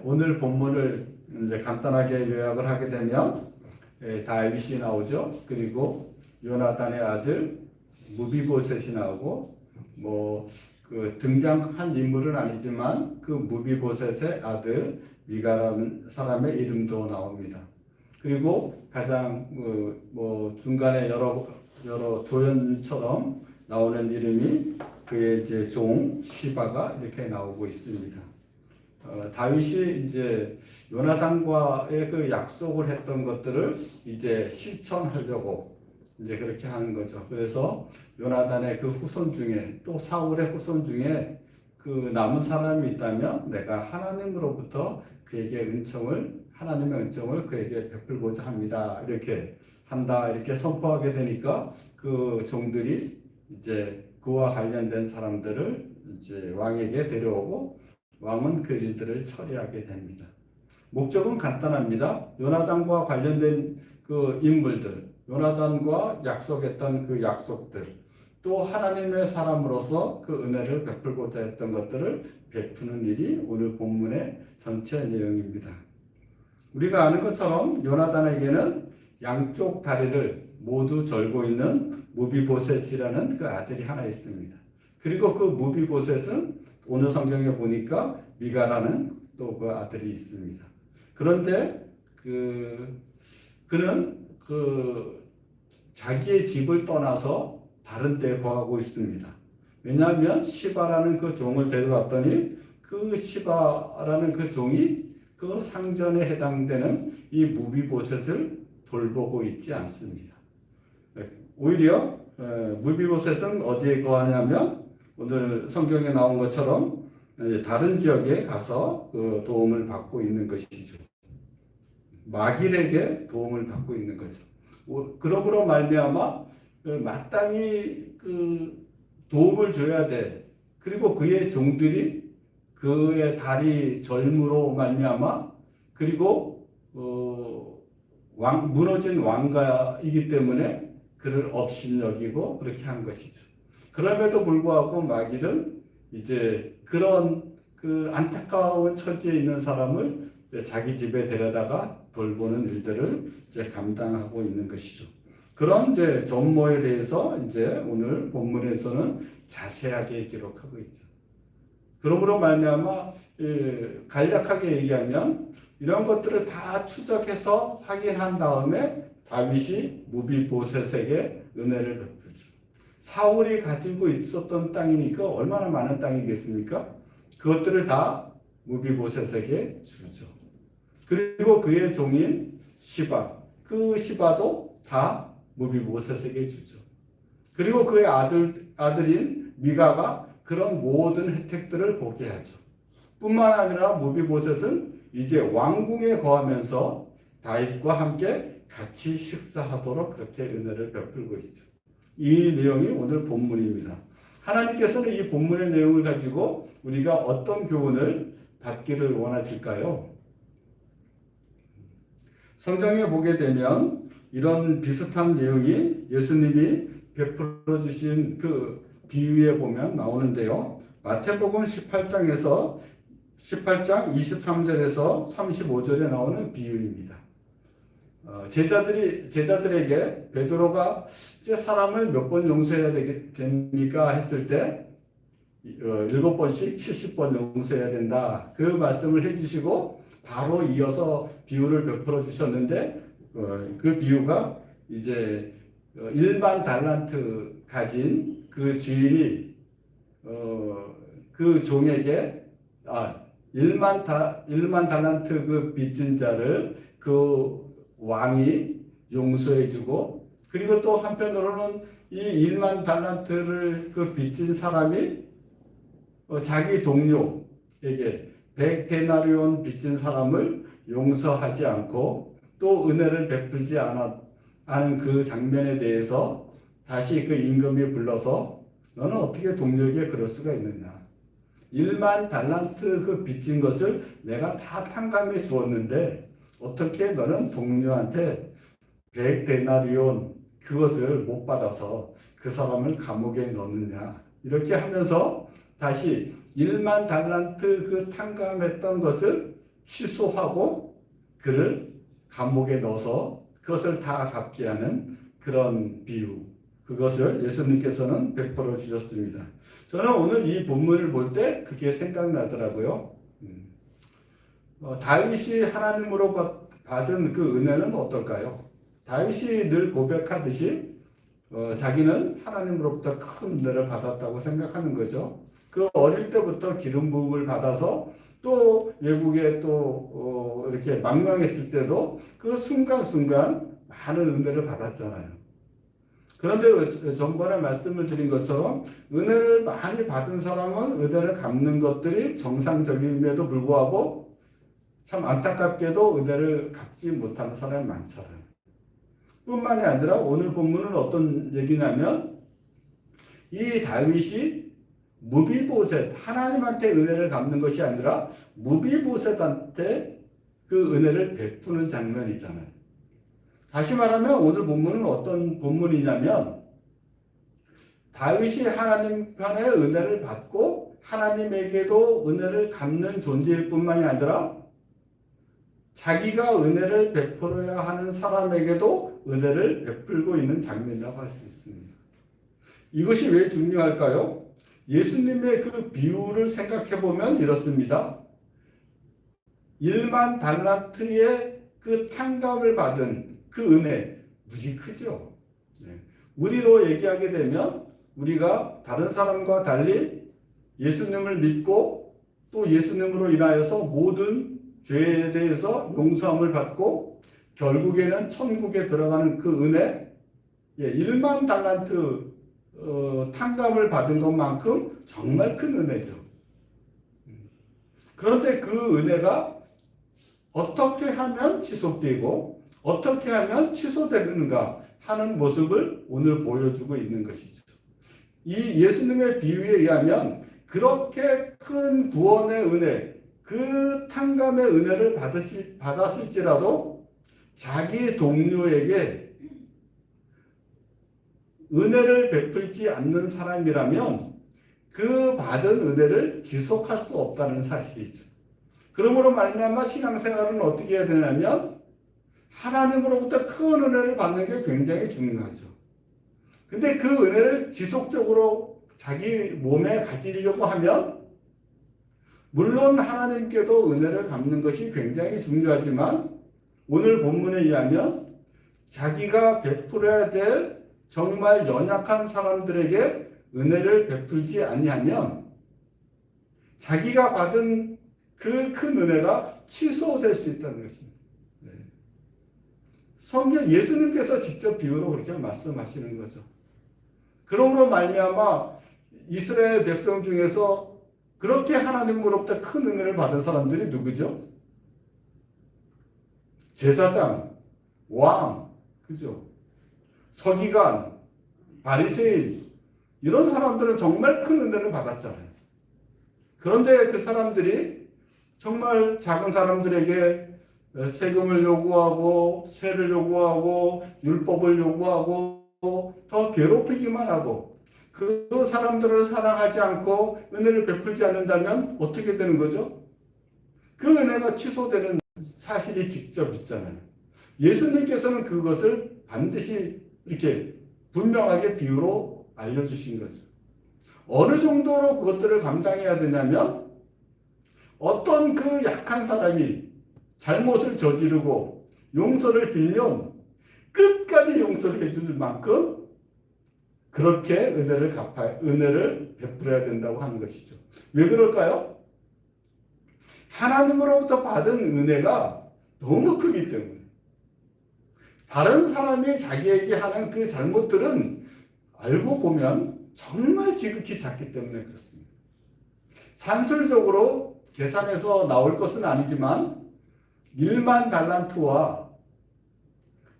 오늘 본문을 이제 간단하게 요약을 하게 되면 다윗이 나오죠. 그리고 요나단의 아들 무비보셋이 나오고 그 등장한 인물은 아니지만 그 무비보셋의 아들 미가라는 사람의 이름도 나옵니다. 그리고 가장 중간에 여러 조연처럼 나오는 이름이 그의 이제 종 시바가 이렇게 나오고 있습니다. 다윗이 이제 요나단과의 그 약속을 했던 것들을 이제 실천하려고 이제 그렇게 하는 거죠. 그래서 요나단의 그 후손 중에 또 사울의 후손 중에 그 남은 사람이 있다면 내가 하나님으로부터 그에게 하나님의 은총을 그에게 베풀고자 합니다. 이렇게 한다. 이렇게 선포하게 되니까 그 종들이 이제 그와 관련된 사람들을 이제 왕에게 데려오고 왕은 그 일들을 처리하게 됩니다. 목적은 간단합니다. 요나단과 관련된 그 인물들, 요나단과 약속했던 그 약속들, 또 하나님의 사람으로서 그 은혜를 베풀고자 했던 것들을 베푸는 일이 오늘 본문의 전체 내용입니다. 우리가 아는 것처럼 요나단에게는 양쪽 다리를 모두 절고 있는 무비보셋이라는 그 아들이 하나 있습니다. 그리고 그 무비보셋은 오늘 성경에 보니까 미가라는 또 그 아들이 있습니다. 그런데 그는 자기의 집을 떠나서 다른 데에 거하고 있습니다. 왜냐하면 시바라는 그 종을 데려왔더니 그 시바라는 그 종이 그 상전에 해당되는 이 무비보셋을 돌보고 있지 않습니다. 오히려 무비보셋은 어디에 거하냐면 오늘 성경에 나온 것처럼 다른 지역에 가서 그 도움을 받고 있는 것이죠. 마길에게 도움을 받고 있는 거죠. 그러므로 말미암아 마땅히 그 도움을 줘야 돼. 그리고 그의 종들이 그의 다리 절므로 말미암아 그리고 무너진 왕가이기 때문에 그를 업신여기고 그렇게 한 것이죠. 그럼에도 불구하고 마길은 이제 그런 그 안타까운 처지에 있는 사람을 자기 집에 데려다가 돌보는 일들을 이제 감당하고 있는 것이죠. 그런 이제 전모에 대해서 이제 오늘 본문에서는 자세하게 기록하고 있죠. 그러므로 말미암아 간략하게 얘기하면 이런 것들을 다 추적해서 확인한 다음에 다윗이 무비보셋에게 은혜를 베풀죠. 사울이 가지고 있었던 땅이니까 얼마나 많은 땅이겠습니까? 그것들을 다 무비보셋에게 주죠. 그리고 그의 종인 시바, 그 시바도 다 무비보셋에게 주죠. 그리고 그의 아들인 미가가 그런 모든 혜택들을 보게 하죠. 뿐만 아니라 무비보셋은 이제 왕궁에 거하면서 다윗과 함께 같이 식사하도록 그렇게 은혜를 베풀고 있죠. 이 내용이 오늘 본문입니다. 하나님께서는 이 본문의 내용을 가지고 우리가 어떤 교훈을 받기를 원하실까요? 성경에 보게 되면 이런 비슷한 내용이 예수님이 베풀어 주신 그 비유에 보면 나오는데요. 마태복음 18장 23절에서 35절에 나오는 비유입니다. 제자들에게 베드로가 이제 사람을 몇 번 용서해야 됩니까? 했을 때 7번씩 70번 용서해야 된다. 그 말씀을 해주시고 바로 이어서 비유를 베풀어 주셨는데 그 비유가 이제 1만 달란트 가진 그 주인이 그 종에게 1만 달란트 그 빚진 자를 그 왕이 용서해주고 그리고 또 한편으로는 이 1만 달란트를 그 빚진 사람이 자기 동료에게 100데나리온 빚진 사람을 용서하지 않고 또 은혜를 베풀지 않은 그 장면에 대해서 다시 그 임금이 불러서 너는 어떻게 동료에게 그럴 수가 있느냐. 1만 달란트 그 빚진 것을 내가 다 탕감해 주었는데 어떻게 너는 동료한테 100데나리온 그것을 못 받아서 그 사람을 감옥에 넣느냐. 이렇게 하면서 다시 1만 달란트 그 탕감했던 것을 취소하고 그를 감옥에 넣어서 그것을 다 갚게 하는 그런 비유, 그것을 예수님께서는 베풀어 주셨습니다. 저는 오늘 이 본문을 볼 때 그게 생각나더라고요. 다윗이 하나님으로 받은 그 은혜는 어떨까요? 다윗이 늘 고백하듯이 자기는 하나님으로부터 큰 은혜를 받았다고 생각하는 거죠. 그 어릴 때부터 기름 부음을 받아서 또 외국에 또 이렇게 망명했을 때도 그 순간순간 많은 은혜를 받았잖아요. 그런데 전번에 말씀을 드린 것처럼 은혜를 많이 받은 사람은 은혜를 갚는 것들이 정상적임에도 불구하고 참 안타깝게도 은혜를 갚지 못하는 사람이 많잖아요. 뿐만이 아니라 오늘 본문은 어떤 얘기냐면 이 다윗이 무비보셋, 하나님한테 은혜를 갚는 것이 아니라 무비보셋한테 그 은혜를 베푸는 장면이잖아요. 다시 말하면 오늘 본문은 어떤 본문이냐면 다윗이 하나님 편의 은혜를 받고 하나님에게도 은혜를 갚는 존재일 뿐만이 아니라 자기가 은혜를 베풀어야 하는 사람에게도 은혜를 베풀고 있는 장면이라고 할 수 있습니다. 이것이 왜 중요할까요? 예수님의 그 비유를 생각해 보면 이렇습니다. 1만 달란트의 그 탕감을 받은 그 은혜 무지 크죠. 우리로 얘기하게 되면 우리가 다른 사람과 달리 예수님을 믿고 또 예수님으로 인하여서 모든 죄에 대해서 용서함을 받고 결국에는 천국에 들어가는 그 은혜, 1만 달란트 탕감을 받은 것만큼 정말 큰 은혜죠. 그런데 그 은혜가 어떻게 하면 지속되고 어떻게 하면 취소되는가 하는 모습을 오늘 보여주고 있는 것이죠. 이 예수님의 비유에 의하면 그렇게 큰 구원의 은혜, 그 탕감의 은혜를 받았을지라도 자기 동료에게 은혜를 베풀지 않는 사람이라면 그 받은 은혜를 지속할 수 없다는 사실이죠. 그러므로 말미암아 신앙생활은 어떻게 해야 되냐면 하나님으로부터 큰 은혜를 받는 게 굉장히 중요하죠. 근데 그 은혜를 지속적으로 자기 몸에 가지려고 하면 물론 하나님께도 은혜를 갚는 것이 굉장히 중요하지만 오늘 본문에 의하면 자기가 베풀어야 될 정말 연약한 사람들에게 은혜를 베풀지 아니하면 자기가 받은 그 큰 은혜가 취소될 수 있다는 것입니다. 성경 예수님께서 직접 비유로 그렇게 말씀하시는 거죠. 그러므로 말미암아 이스라엘 백성 중에서 그렇게 하나님으로부터 큰 은혜를 받은 사람들이 누구죠? 제사장, 왕, 그죠? 서기관, 바리새인 이런 사람들은 정말 큰 은혜를 받았잖아요. 그런데 그 사람들이 정말 작은 사람들에게 세금을 요구하고 세를 요구하고 율법을 요구하고 더 괴롭히기만 하고 그 사람들을 사랑하지 않고 은혜를 베풀지 않는다면 어떻게 되는 거죠? 그 은혜가 취소되는 사실이 직접 있잖아요. 예수님께서는 그것을 반드시 이렇게 분명하게 비유로 알려주신 거죠. 어느 정도로 그것들을 감당해야 되냐면 어떤 그 약한 사람이 잘못을 저지르고 용서를 빌면 끝까지 용서를 해줄 만큼 그렇게 은혜를 베풀어야 된다고 하는 것이죠. 왜 그럴까요? 하나님으로부터 받은 은혜가 너무 크기 때문에 다른 사람이 자기에게 하는 그 잘못들은 알고 보면 정말 지극히 작기 때문에 그렇습니다. 산술적으로 계산해서 나올 것은 아니지만 1만 달란트와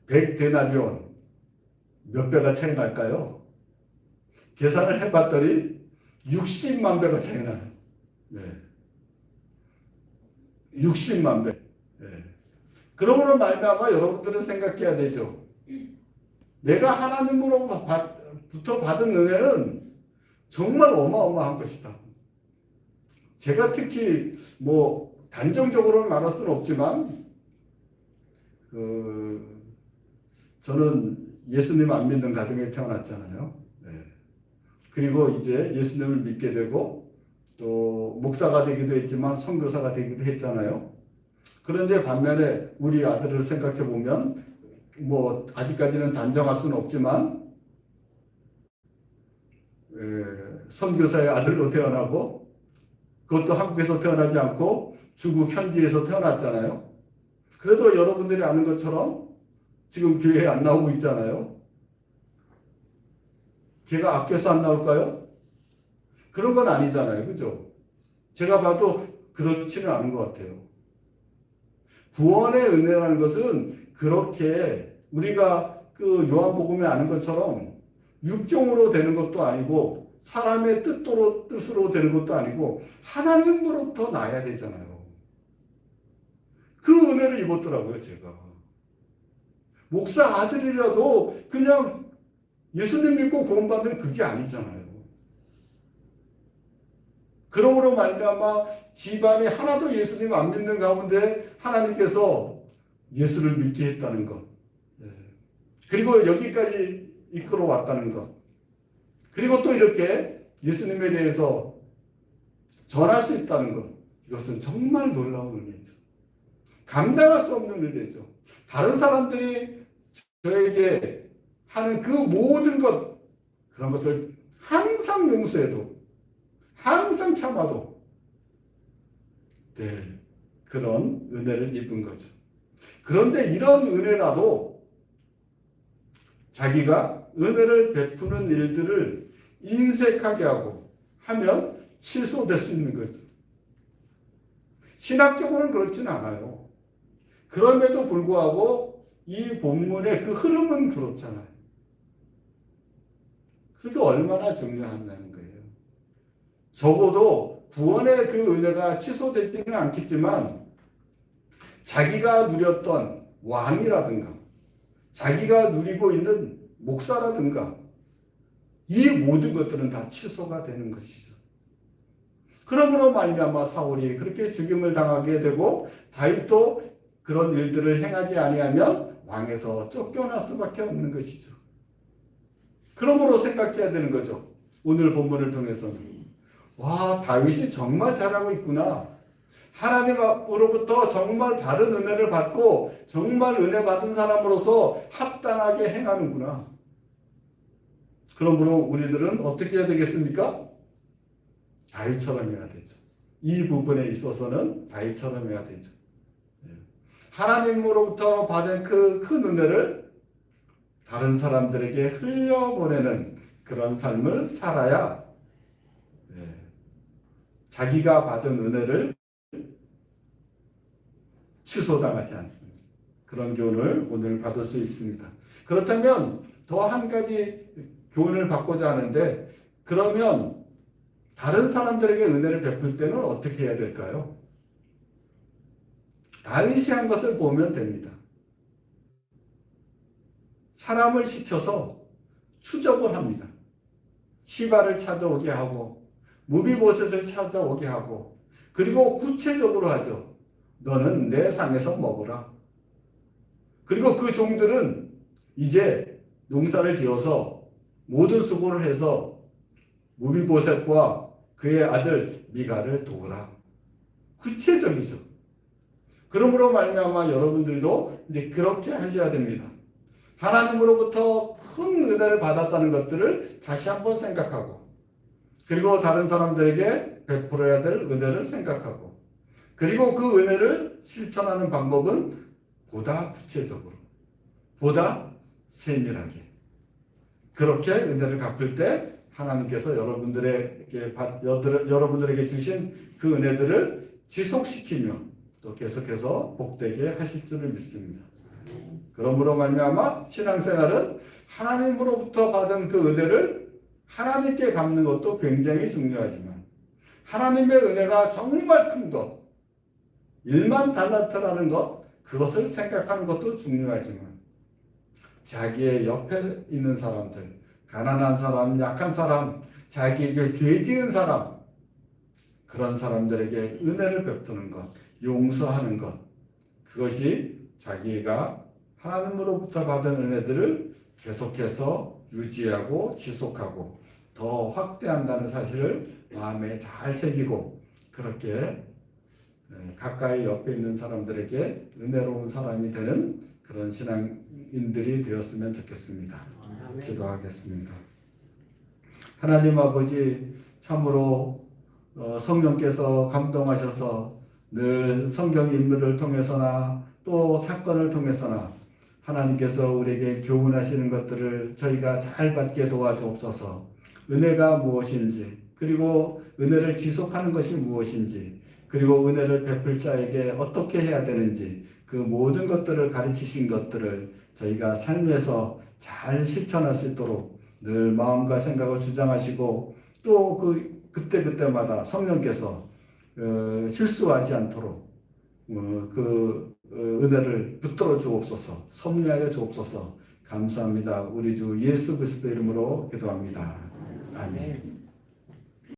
100데나리온 몇 배가 차이 날까요? 계산을 해봤더니 60만 배가 차이 나요. 60만 배. 그러므로 말미암아 여러분들은 생각해야 되죠. 내가 하나님으로부터 받은 은혜는 정말 어마어마한 것이다. 제가 특히 단정적으로 말할 수는 없지만 저는 예수님 안 믿는 가정에 태어났잖아요. 네. 그리고 이제 예수님을 믿게 되고 또 목사가 되기도 했지만 선교사가 되기도 했잖아요. 그런데 반면에 우리 아들을 생각해 보면 뭐 아직까지는 단정할 수는 없지만 선교사의 아들로 태어나고 그것도 한국에서 태어나지 않고 중국 현지에서 태어났잖아요. 그래도 여러분들이 아는 것처럼 지금 교회에 안 나오고 있잖아요. 걔가 아껴서 안 나올까요? 그런 건 아니잖아요. 그죠? 제가 봐도 그렇지는 않은 것 같아요. 구원의 은혜라는 것은 그렇게 우리가 그 요한복음에 아는 것처럼 육종으로 되는 것도 아니고 사람의 뜻으로 되는 것도 아니고 하나님으로부터 나야 되잖아요. 그 은혜를 입었더라고요, 제가. 목사 아들이라도 그냥 예수님 믿고 구원받는 그게 아니잖아요. 그러므로 말미암아 집안이 하나도 예수님 안 믿는 가운데 하나님께서 예수를 믿게 했다는 것. 그리고 여기까지 이끌어 왔다는 것. 그리고 또 이렇게 예수님에 대해서 전할 수 있다는 것. 이것은 정말 놀라운 은혜죠. 감당할 수 없는 은혜죠. 다른 사람들이 저에게 하는 그 모든 것, 그런 것을 항상 용서해도, 항상 참아도 될 그런 은혜를 입은 거죠. 그런데 이런 은혜라도 자기가 은혜를 베푸는 일들을 인색하게 하고 하면 취소될 수 있는 거죠. 신학적으로는 그렇진 않아요. 그럼에도 불구하고 이 본문의 그 흐름은 그렇잖아요. 그게 얼마나 중요하다는 거예요. 적어도 구원의 그 은혜가 취소되지는 않겠지만 자기가 누렸던 왕이라든가 자기가 누리고 있는 목사라든가 이 모든 것들은 다 취소가 되는 것이죠. 그러므로 말미암아 사울이 그렇게 죽임을 당하게 되고 다윗도 그런 일들을 행하지 아니하면 왕에서 쫓겨날 수밖에 없는 것이죠. 그러므로 생각해야 되는 거죠. 오늘 본문을 통해서는. 와, 다윗이 정말 잘하고 있구나. 하나님으로부터 정말 바른 은혜를 받고 정말 은혜 받은 사람으로서 합당하게 행하는구나. 그러므로 우리들은 어떻게 해야 되겠습니까? 다윗처럼 해야 되죠. 이 부분에 있어서는 다윗처럼 해야 되죠. 하나님으로부터 받은 그 큰 은혜를 다른 사람들에게 흘려보내는 그런 삶을 살아야 자기가 받은 은혜를 취소당하지 않습니다. 그런 교훈을 오늘 받을 수 있습니다. 그렇다면 더 한 가지 교훈을 받고자 하는데 그러면 다른 사람들에게 은혜를 베풀 때는 어떻게 해야 될까요? 다윗이 한 것을 보면 됩니다. 사람을 시켜서 추적을 합니다. 시바를 찾아오게 하고 무비보셋을 찾아오게 하고 그리고 구체적으로 하죠. 너는 내 상에서 먹으라. 그리고 그 종들은 이제 농사를 지어서 모든 수고를 해서 무비보셋과 그의 아들 미가를 도우라. 구체적이죠. 그러므로 말미암아 여러분들도 이제 그렇게 하셔야 됩니다. 하나님으로부터 큰 은혜를 받았다는 것들을 다시 한번 생각하고 그리고 다른 사람들에게 베풀어야 될 은혜를 생각하고 그리고 그 은혜를 실천하는 방법은 보다 구체적으로 보다 세밀하게 그렇게 은혜를 갚을 때 하나님께서 여러분들에게 주신 그 은혜들을 지속시키며 또 계속해서 복되게 하실 줄을 믿습니다. 그러므로 말미암아 신앙생활은 하나님으로부터 받은 그 은혜를 하나님께 갚는 것도 굉장히 중요하지만 하나님의 은혜가 정말 큰 것, 1만 달란트라는 것, 그것을 생각하는 것도 중요하지만 자기의 옆에 있는 사람들, 가난한 사람, 약한 사람, 자기에게 죄 지은 사람, 그런 사람들에게 은혜를 베푸는 것, 용서하는 것, 그것이 자기가 하나님으로부터 받은 은혜들을 계속해서 유지하고 지속하고 더 확대한다는 사실을 마음에 잘 새기고 그렇게 가까이 옆에 있는 사람들에게 은혜로운 사람이 되는 그런 신앙인들이 되었으면 좋겠습니다. 기도하겠습니다. 하나님 아버지, 참으로 성령께서 감동하셔서 늘 성경 인물을 통해서나 또 사건을 통해서나 하나님께서 우리에게 교훈하시는 것들을 저희가 잘 받게 도와주옵소서. 은혜가 무엇인지, 그리고 은혜를 지속하는 것이 무엇인지, 그리고 은혜를 베풀 자에게 어떻게 해야 되는지, 그 모든 것들을 가르치신 것들을 저희가 삶에서 잘 실천할 수 있도록 늘 마음과 생각을 주장하시고 또 그때마다 성령께서 실수하지 않도록 은혜를 붙들어 주옵소서. 섭리하여 주옵소서. 감사합니다. 우리 주 예수 그리스도 이름으로 기도합니다. 아멘.